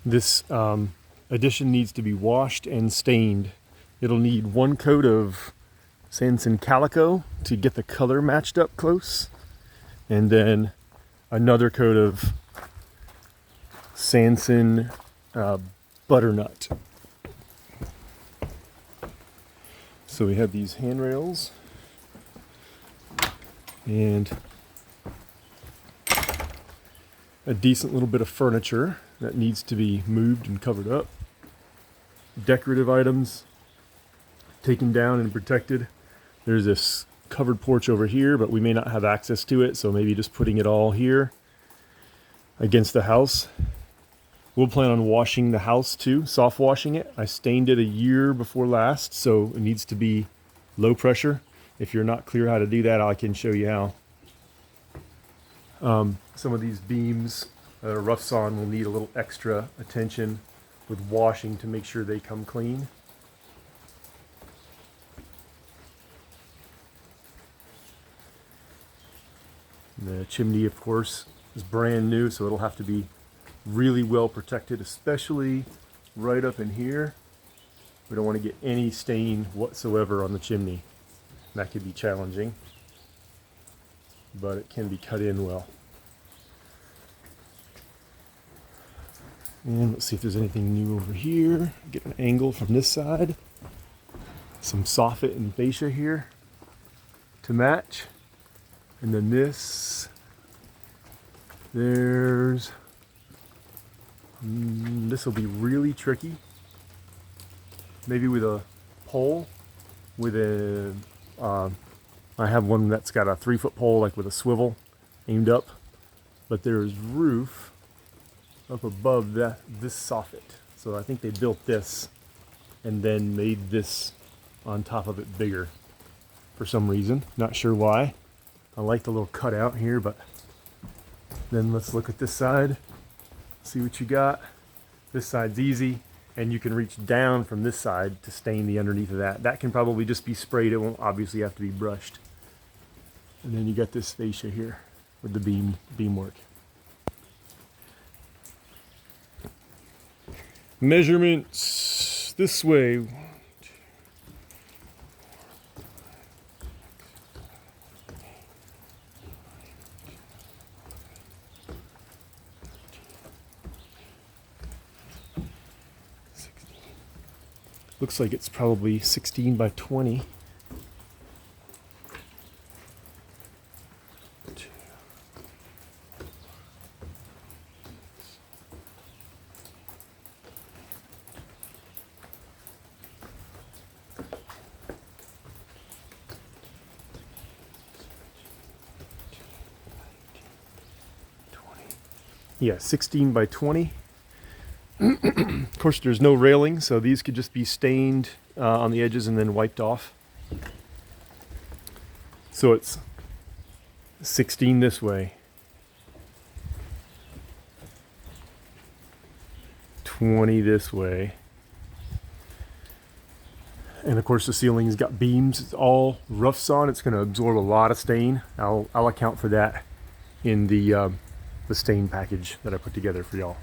This addition needs to be washed and stained. It'll need 1 coat of Sansin Calico to get the color matched up close, and then another coat of Sansin Butternut. So we have these handrails and a decent little bit of furniture that needs to be moved and covered up. Decorative items taken down and protected. There's this covered porch over here, but we may not have access to it, so maybe just putting it all here against the house. We'll plan on washing the house too, soft washing it. I stained it a year before last, so it needs to be low pressure. If you're not clear how to do that, I can show you how. Some of these beams that are rough sawn will need a little extra attention with washing to make sure they come clean. The chimney, of course, is brand new, so it'll have to be really well protected, especially right up in here. We don't want to get any stain whatsoever on the chimney. That could be challenging, but it can be cut in well. And let's see if there's anything new over here. Get an angle from this side. Some soffit and fascia here to match. And then this, this will be really tricky. Maybe with a pole, with a, I have one that's got a 3-foot pole, like with a swivel aimed up, but there's roof up above this soffit. So I think they built this and then made this on top of it bigger for some reason. Not sure why. I like the little cutout here, but then let's look at this side, see what you got. This side's easy, and you can reach down from this side to stain the underneath of that. That can probably just be sprayed. It won't obviously have to be brushed. And then you got this fascia here with the beam work. Measurements this way. Looks like it's probably 16 by 20. Yeah, 16 by 20. Of course, there's no railing, so these could just be stained on the edges and then wiped off. So it's 16 this way, 20 this way. And of course the ceiling's got beams. It's all rough sawn. It's going to absorb a lot of stain. I'll account for that in the stain package that I put together for y'all.